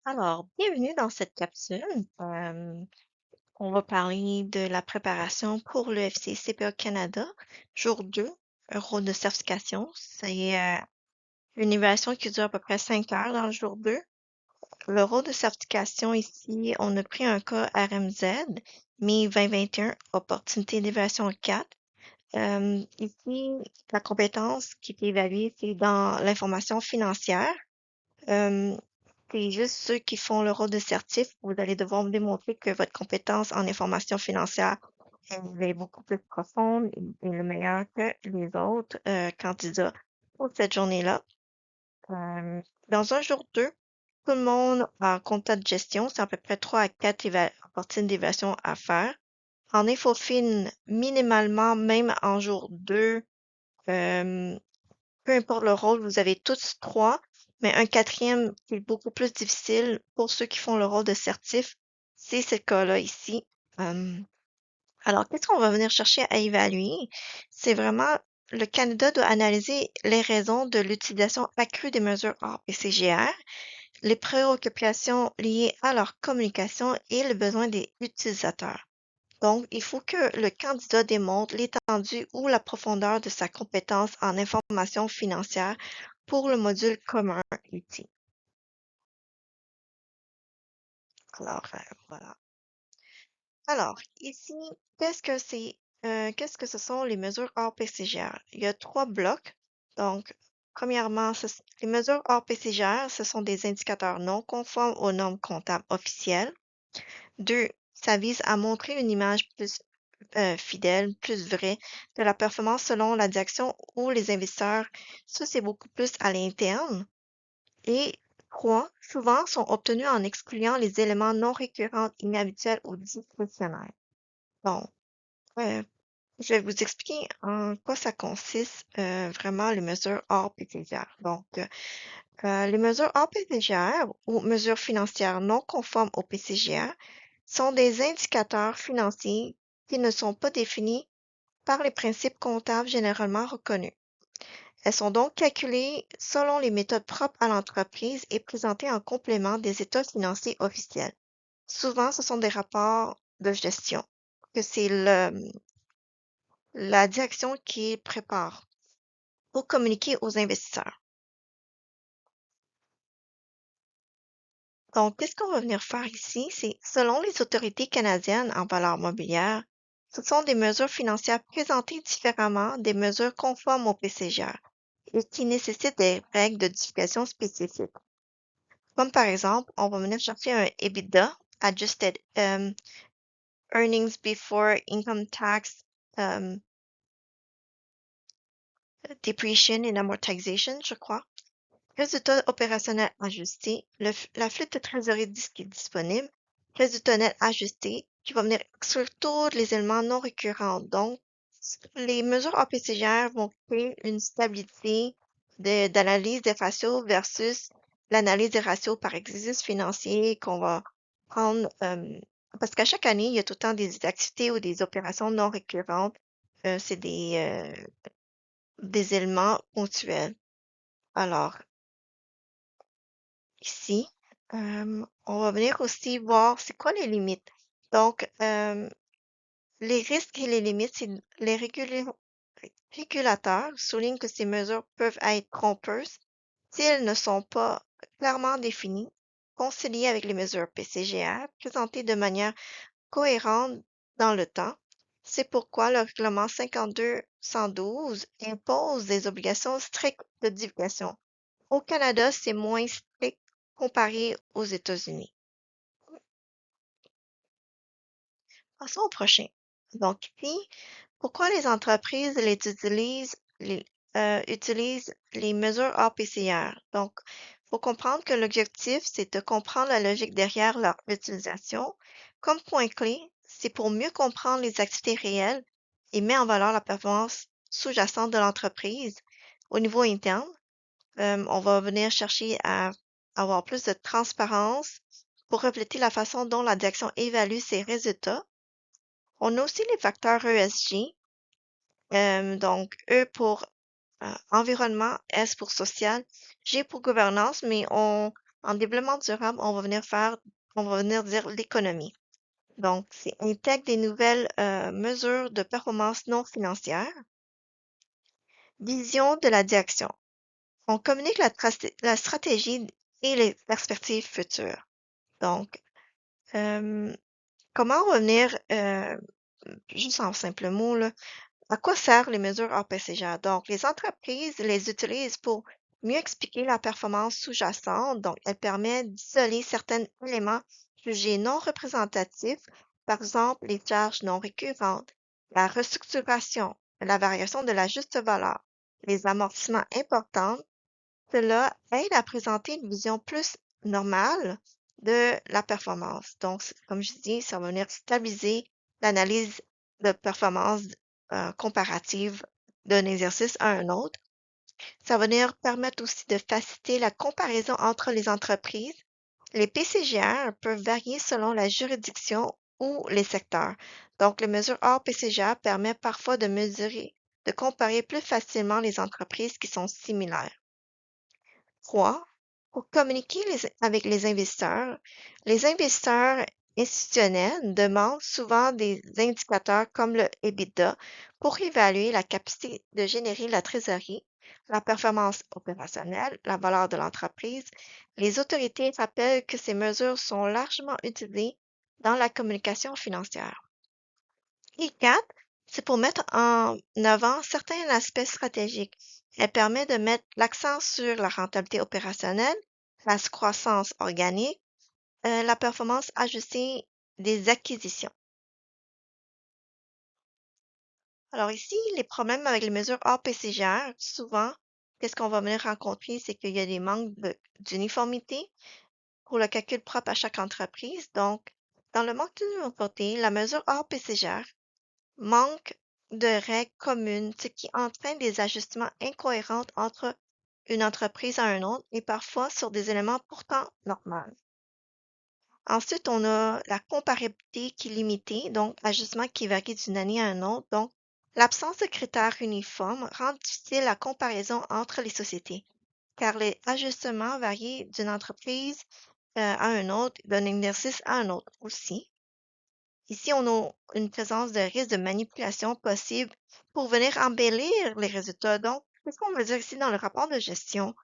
Alors, bienvenue dans cette capsule. On va parler de la préparation pour le FC CPA Canada, jour 2, un rôle de certification. C'est une évaluation qui dure à peu près 5 heures dans le jour 2. Le rôle de certification ici, on a pris un cas RMZ, mai 2021, opportunité d'évaluation 4. Ici, la compétence qui est évaluée, c'est dans l'information financière. Euh, c'est juste ceux qui font le rôle de certif. Vous allez devoir me démontrer que votre compétence en information financière elle est beaucoup plus profonde et le meilleur que les autres candidats pour cette journée-là. Euh, dans un jour 2, tout le monde a un compta de gestion. C'est à peu près 3 à 4 opportunités d'évaluation à faire. En infofine, minimalement, même en jour 2, euh, peu importe le rôle, vous avez tous trois, mais un quatrième qui est beaucoup plus difficile pour ceux qui font le rôle de certif, c'est ce cas-là ici. Euh, alors, qu'est-ce qu'on va venir chercher à évaluer? C'est vraiment le candidat doit analyser les raisons de l'utilisation accrue des mesures hors PCGR, les préoccupations liées à leur communication et le besoin des utilisateurs. Donc, il faut que le candidat démontre l'étendue ou la profondeur de sa compétence en information financière pour le module commun ici. Alors, voilà. Alors, ici, qu'est-ce que c'est, qu'est-ce que ce sont les mesures hors PCGR? Il y a trois blocs. Donc, premièrement, les mesures hors PCGR, ce sont des indicateurs non conformes aux normes comptables officielles. Deux, ça vise à montrer une image plus fidèle, plus vraie de la performance selon la direction ou les investisseurs. Ça, c'est beaucoup plus à l'interne. Et trois, souvent sont obtenus en excluant les éléments non récurrents, inhabituels ou discrétionnaires. Bon, euh, je vais vous expliquer en quoi ça consiste vraiment les mesures hors PTGR. Donc, les mesures hors PTGR ou mesures financières non conformes au PCGR sont des indicateurs financiers qui ne sont pas définis par les principes comptables généralement reconnus. Elles sont donc calculées selon les méthodes propres à l'entreprise et présentées en complément des états financiers officiels. Souvent, ce sont des rapports de gestion que c'est la direction qui prépare pour communiquer aux investisseurs. Donc, qu'est-ce qu'on va venir faire ici? C'est, selon les autorités canadiennes en valeur mobilière, ce sont des mesures financières présentées différemment des mesures conformes au PCGR et qui nécessitent des règles de divulgation spécifiques. Comme par exemple, on va venir chercher un EBITDA, Adjusted Earnings Before Income Tax, um, Depreciation and Amortization, je crois. Résultat opérationnel ajusté, la flûte de trésorerie qui est disponible, résultat net ajusté, qui va venir exclure tous les éléments non récurrents. Donc, les mesures APCGR vont créer une stabilité d'analyse des ratios versus l'analyse des ratios par exercice financier qu'on va prendre, parce qu'à chaque année, il y a tout le temps des activités ou des opérations non récurrentes. C'est des éléments ponctuels. Alors, ici, on va venir aussi voir c'est quoi les limites. Donc, les risques et les limites, c'est les régulateurs soulignent que ces mesures peuvent être trompeuses si elles ne sont pas clairement définies, conciliées avec les mesures PCGR, présentées de manière cohérente dans le temps. C'est pourquoi le règlement 52-112 impose des obligations strictes de divulgation. Au Canada, c'est moins strict comparé aux États-Unis. Passons au prochain. Donc ici, pourquoi les entreprises utilisent les mesures APCR? Donc, il faut comprendre que l'objectif, c'est de comprendre la logique derrière leur utilisation. Comme point clé, c'est pour mieux comprendre les activités réelles et mettre en valeur la performance sous-jacente de l'entreprise. Au niveau interne, on va venir chercher à avoir plus de transparence pour refléter la façon dont la direction évalue ses résultats. On a aussi les facteurs ESG, donc E pour environnement, S pour social, G pour gouvernance, mais En développement durable, on va venir dire l'économie. Donc, c'est intègre des nouvelles mesures de performance non financière. Vision de la direction. On communique la stratégie et les perspectives futures. Donc, euh, comment revenir, juste en simples mots, là, à quoi servent les mesures APCGA? Donc, les entreprises les utilisent pour mieux expliquer la performance sous-jacente. Donc, elle permet d'isoler certains éléments jugés non représentatifs, par exemple les charges non récurrentes, la restructuration, la variation de la juste valeur, les amortissements importants. Cela aide à présenter une vision plus normale de la performance. Donc, comme je dis, ça va venir stabiliser l'analyse de performance comparative d'un exercice à un autre. Ça va venir permettre aussi de faciliter la comparaison entre les entreprises. Les PCGR peuvent varier selon la juridiction ou les secteurs. Donc, les mesures hors PCGR permettent parfois de comparer plus facilement les entreprises qui sont similaires. 3. Pour communiquer avec les investisseurs institutionnels demandent souvent des indicateurs comme le EBITDA pour évaluer la capacité de générer la trésorerie, la performance opérationnelle, la valeur de l'entreprise. Les autorités rappellent que ces mesures sont largement utilisées dans la communication financière. Et 4, c'est pour mettre en avant certains aspects stratégiques. Elle permet de mettre l'accent sur la rentabilité opérationnelle, la croissance organique, la performance ajustée des acquisitions. Alors ici, les problèmes avec les mesures hors PCGR, souvent, qu'est-ce qu'on va venir rencontrer, c'est qu'il y a des manques d'uniformité pour le calcul propre à chaque entreprise. Donc, dans le manque d'uniformité, la mesure hors PCGR manque de règles communes, ce qui entraîne des ajustements incohérents entre une entreprise à un autre et parfois sur des éléments pourtant normaux. Ensuite, on a la comparabilité qui est limitée, donc ajustement qui varie d'une année à une autre. Donc, l'absence de critères uniformes rend difficile la comparaison entre les sociétés, car les ajustements varient d'une entreprise à un autre, d'un exercice à un autre aussi. Ici, on a une présence de risque de manipulation possible pour venir embellir les résultats. Donc, qu'est-ce qu'on veut dire ici dans le rapport de gestion?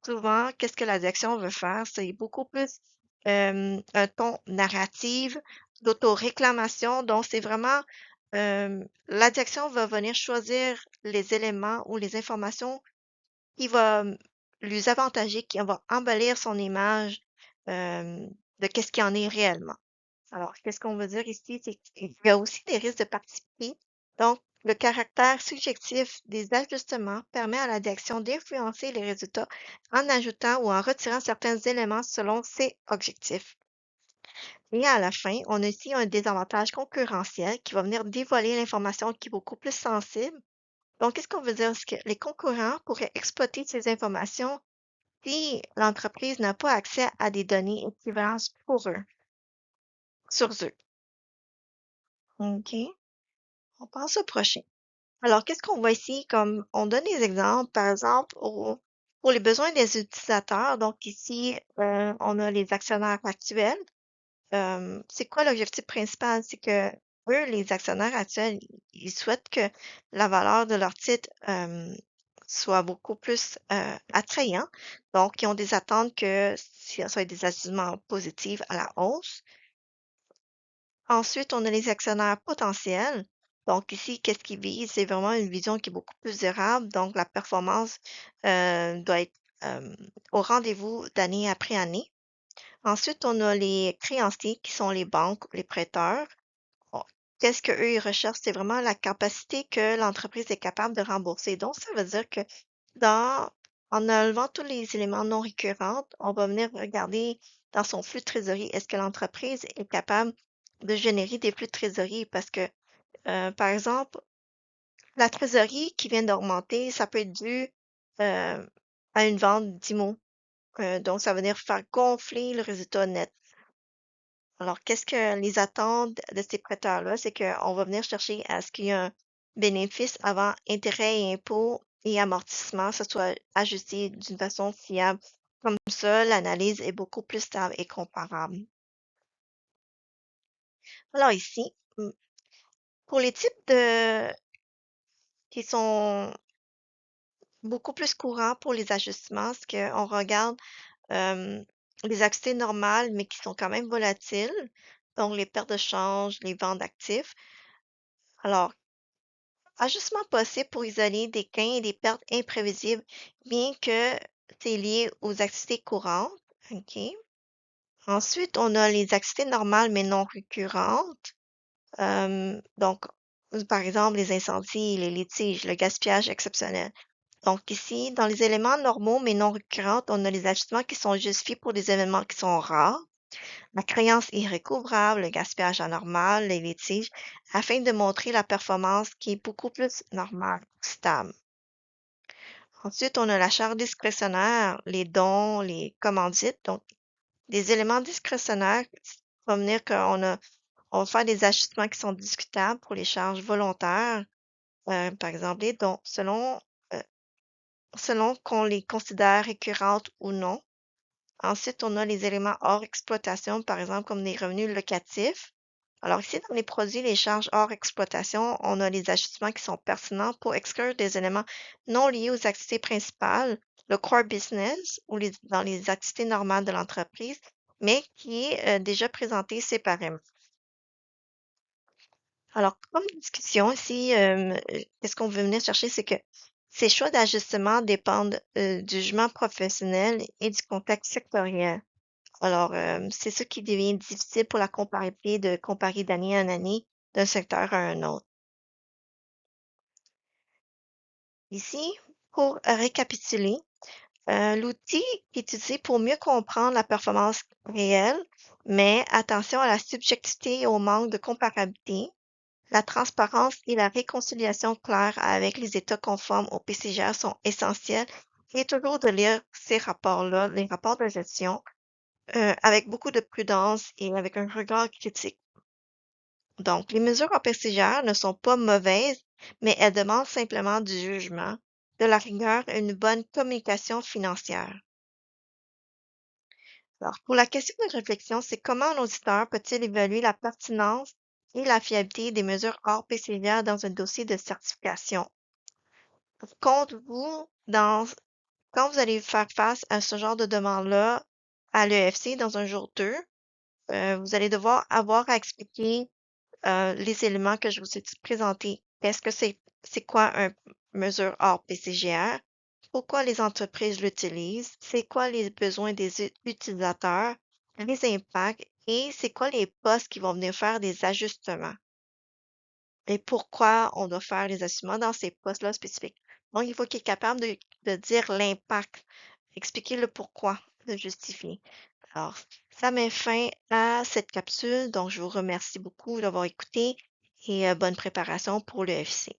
Souvent, qu'est-ce que la direction veut faire? C'est beaucoup plus un ton narratif, d'autoréclamation. Donc, c'est vraiment la direction va venir choisir les éléments ou les informations qui va lui avantager, qui va embellir son image de qu'est-ce qu'il en est réellement. Alors, qu'est-ce qu'on veut dire ici? C'est qu'il y a aussi des risques de participer. Donc, le caractère subjectif des ajustements permet à la direction d'influencer les résultats en ajoutant ou en retirant certains éléments selon ses objectifs. Et à la fin, on a ici un désavantage concurrentiel qui va venir dévoiler l'information qui est beaucoup plus sensible. Donc, qu'est-ce qu'on veut dire? C'est que les concurrents pourraient exploiter ces informations si l'entreprise n'a pas accès à des données équivalentes pour eux, sur eux. OK? On passe au prochain. Alors, qu'est-ce qu'on voit ici? Comme on donne des exemples, par exemple, pour les besoins des utilisateurs. Donc, ici, on a les actionnaires actuels. C'est quoi l'objectif principal? C'est que eux, les actionnaires actuels, ils souhaitent que la valeur de leur titre soit beaucoup plus attrayant. Donc, ils ont des attentes que ce soit des ajustements positifs à la hausse. Ensuite, on a les actionnaires potentiels. Donc ici, qu'est-ce qu'ils visent? C'est vraiment une vision qui est beaucoup plus durable. Donc, la performance doit être euh, au rendez-vous d'année après année. Ensuite, on a les créanciers qui sont les banques, les prêteurs. Bon, qu'est-ce qu'eux, ils recherchent? C'est vraiment la capacité que l'entreprise est capable de rembourser. Donc, ça veut dire que dans, en enlevant tous les éléments non récurrents, on va venir regarder dans son flux de trésorerie, est-ce que l'entreprise est capable de générer des flux de trésorerie? Parce que, par exemple, la trésorerie qui vient d'augmenter, ça peut être dû euh, à une vente d'IMO. Donc, ça va venir faire gonfler le résultat net. Alors, qu'est-ce que les attentes de ces prêteurs-là? C'est qu'on va venir chercher à ce qu'il y ait un bénéfice avant intérêts et impôts et amortissements, ça soit ajusté d'une façon fiable Comme ça, l'analyse est beaucoup plus stable et comparable. Alors ici, pour les types de qui sont beaucoup plus courants pour les ajustements, c'est qu'on regarde euh, les activités normales, mais qui sont quand même volatiles, donc les pertes de change, les ventes d'actifs. Alors, ajustement possible pour isoler des gains et des pertes imprévisibles, bien que c'est lié aux activités courantes. OK. Ensuite, on a les activités normales mais non récurrentes. Donc, par exemple, les incendies, les litiges, le gaspillage exceptionnel. Donc ici, dans les éléments normaux mais non récurrents, on a les ajustements qui sont justifiés pour des événements qui sont rares, la créance irrécouvrable, le gaspillage anormal, les litiges, afin de montrer la performance qui est beaucoup plus normale, stable. Ensuite, on a la charge discrétionnaire, les dons, les commandites. Donc, des éléments discrétionnaires, ça va venir on va faire des ajustements qui sont discutables pour les charges volontaires, par exemple les dons, euh, selon qu'on les considère récurrentes ou non. Ensuite, on a les éléments hors exploitation, par exemple, comme les revenus locatifs. Alors ici, dans les produits, les charges hors exploitation, on a les ajustements qui sont pertinents pour exclure des éléments non liés aux activités principales, le core business ou dans les activités normales de l'entreprise, mais qui est déjà présenté séparément. Alors, comme discussion ici, qu'est-ce qu'on veut venir chercher, c'est que ces choix d'ajustement dépendent du jugement professionnel et du contexte sectoriel. Alors, c'est ça qui devient difficile pour la comparabilité de comparer d'année en année d'un secteur à un autre. Ici, pour récapituler, l'outil est utilisé pour mieux comprendre la performance réelle, mais attention à la subjectivité et au manque de comparabilité. La transparence et la réconciliation claire avec les états conformes au PCGR sont essentiels et toujours de lire ces rapports-là, les rapports de gestion, avec beaucoup de prudence et avec un regard critique. Donc, les mesures en PCGR ne sont pas mauvaises, mais elles demandent simplement du jugement, de la rigueur et une bonne communication financière. Alors, pour la question de réflexion, c'est comment un auditeur peut-il évaluer la pertinence et la fiabilité des mesures hors PCGR dans un dossier de certification? Compte-vous quand vous allez faire face à ce genre de demande-là à l'EFC dans un jour 2, vous allez devoir avoir à expliquer les éléments que je vous ai présentés. Est-ce que c'est quoi une mesure hors PCGR? Pourquoi les entreprises l'utilisent? C'est quoi les besoins des utilisateurs? Les impacts? Et c'est quoi les postes qui vont venir faire des ajustements? Et pourquoi on doit faire les ajustements dans ces postes-là spécifiques? Donc, il faut qu'il est capable de dire l'impact, expliquer le pourquoi, le justifier. Alors, ça met fin à cette capsule. Donc, je vous remercie beaucoup d'avoir écouté et bonne préparation pour le FC.